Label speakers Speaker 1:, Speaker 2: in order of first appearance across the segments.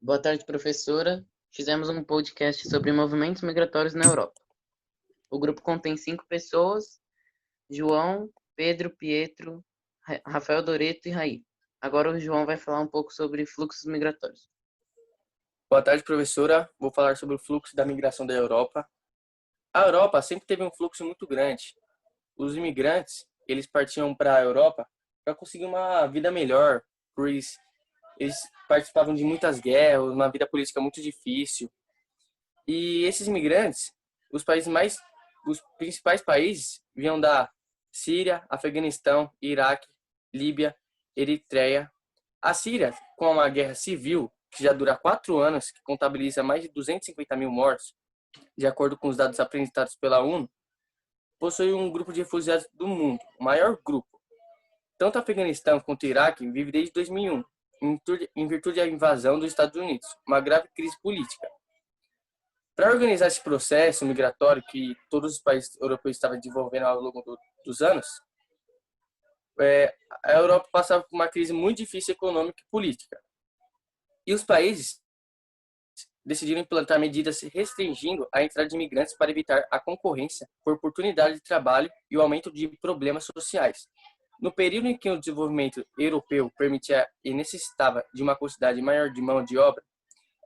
Speaker 1: Boa tarde, professora. Fizemos um podcast sobre movimentos migratórios na Europa. O grupo contém 5 pessoas: João, Pedro, Pietro, Rafael Doreto e Raí. Agora o João vai falar um pouco sobre fluxos migratórios.
Speaker 2: Boa tarde, professora. Vou falar sobre o fluxo da migração da Europa. A Europa sempre teve um fluxo muito grande. Os imigrantes, eles partiam para a Europa para conseguir uma vida melhor, pois eles participavam de muitas guerras, uma vida política muito difícil. E esses imigrantes, os principais países vinham da Síria, Afeganistão, Iraque, Líbia, Eritreia. A Síria, com uma guerra civil que já dura 4 anos, que contabiliza mais de 250 mil mortos, de acordo com os dados apresentados pela ONU, possui um grupo de refugiados do mundo, o maior grupo. Tanto o Afeganistão quanto o Iraque vive desde 2001, em virtude da invasão dos Estados Unidos, uma grave crise política. Para organizar esse processo migratório que todos os países europeus estavam desenvolvendo ao longo dos anos, a Europa passava por uma crise muito difícil econômica e política. E os países decidiram implantar medidas restringindo a entrada de imigrantes para evitar a concorrência por oportunidade de trabalho e o aumento de problemas sociais. No período em que o desenvolvimento europeu permitia e necessitava de uma quantidade maior de mão de obra,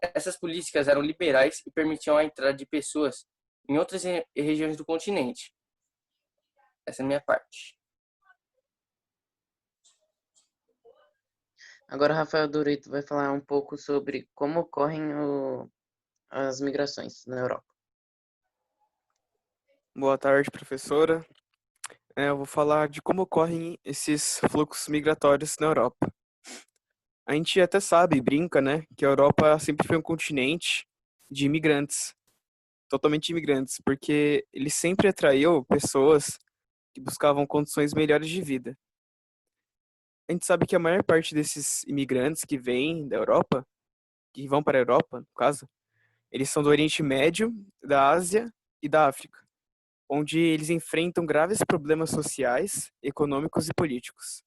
Speaker 2: essas políticas eram liberais e permitiam a entrada de pessoas em outras regiões do continente. Essa é a minha parte.
Speaker 1: Agora o Rafael Doreto vai falar um pouco sobre como ocorrem as migrações na Europa.
Speaker 3: Boa tarde, professora. Eu vou falar de como ocorrem esses fluxos migratórios na Europa. A gente até sabe, brinca, né, que a Europa sempre foi um continente de imigrantes, totalmente imigrantes, porque ele sempre atraiu pessoas que buscavam condições melhores de vida. A gente sabe que a maior parte desses imigrantes que vêm da Europa, que vão para a Europa, no caso, eles são do Oriente Médio, da Ásia e da África, onde eles enfrentam graves problemas sociais, econômicos e políticos.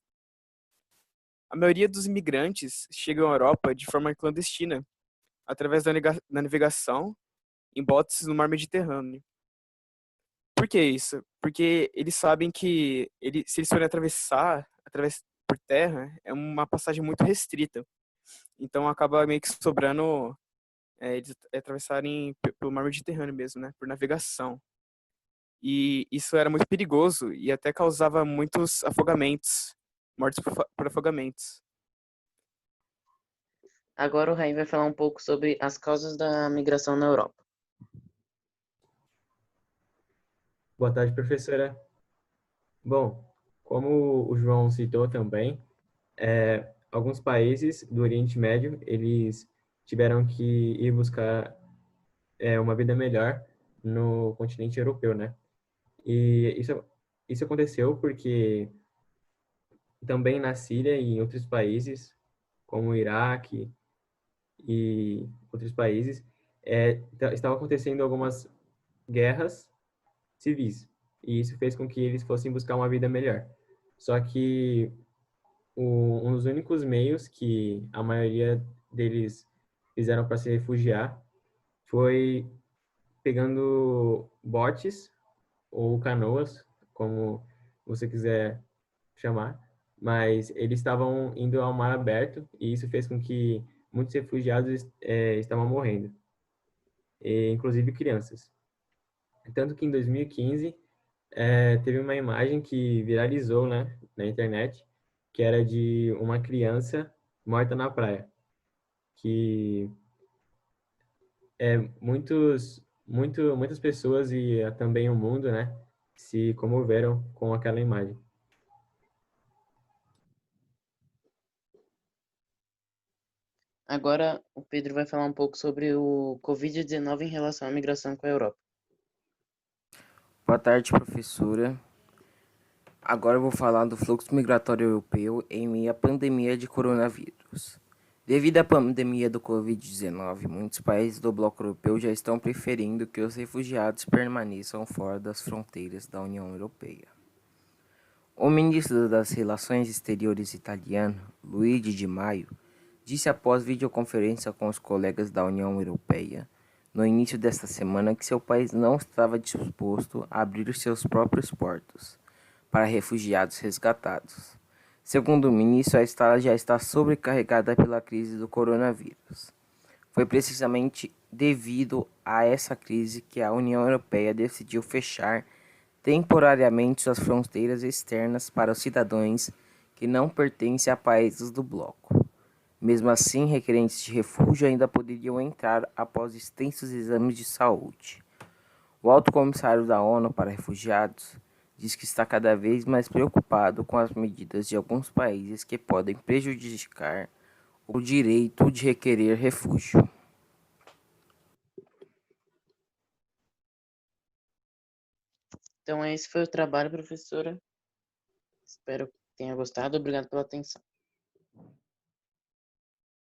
Speaker 3: A maioria dos imigrantes chegam à Europa de forma clandestina, através da navegação em botes no mar Mediterrâneo. Por que isso? Porque eles sabem que se eles forem atravessar por terra, é uma passagem muito restrita. Então acaba meio que sobrando eles atravessarem pelo mar Mediterrâneo mesmo, né? Por navegação. E isso era muito perigoso e até causava muitos afogamentos, mortes por afogamentos.
Speaker 1: Agora o Raí vai falar um pouco sobre as causas da migração na Europa.
Speaker 4: Boa tarde, professora. Bom, como o João citou também, alguns países do Oriente Médio, eles tiveram que ir buscar uma vida melhor no continente europeu, né? E isso aconteceu porque também na Síria e em outros países, como o Iraque e outros países, estavam acontecendo algumas guerras civis. E isso fez com que eles fossem buscar uma vida melhor. Só que um dos únicos meios que a maioria deles fizeram para se refugiar foi pegando botes ou canoas, como você quiser chamar, mas eles estavam indo ao mar aberto e isso fez com que muitos refugiados estavam morrendo, inclusive crianças. Tanto que em 2015 teve uma imagem que viralizou, né, na internet, que era de uma criança morta na praia, que muitas pessoas e também o mundo, né, se comoveram com aquela imagem.
Speaker 1: Agora o Pedro vai falar um pouco sobre o Covid-19 em relação à migração com a Europa.
Speaker 5: Boa tarde, professora. Agora eu vou falar do fluxo migratório europeu em meio à pandemia de coronavírus. Devido à pandemia do Covid-19, muitos países do bloco europeu já estão preferindo que os refugiados permaneçam fora das fronteiras da União Europeia. O ministro das Relações Exteriores italiano, Luigi Di Maio, disse após videoconferência com os colegas da União Europeia no início desta semana que seu país não estava disposto a abrir seus próprios portos para refugiados resgatados. Segundo o ministro, a estrada já está sobrecarregada pela crise do coronavírus. Foi precisamente devido a essa crise que a União Europeia decidiu fechar temporariamente suas fronteiras externas para os cidadãos que não pertencem a países do bloco. Mesmo assim, requerentes de refúgio ainda poderiam entrar após extensos exames de saúde. O alto comissário da ONU para Refugiados diz que está cada vez mais preocupado com as medidas de alguns países que podem prejudicar o direito de requerer refúgio.
Speaker 1: Então, esse foi o trabalho, professora. Espero que tenha gostado. Obrigado pela atenção.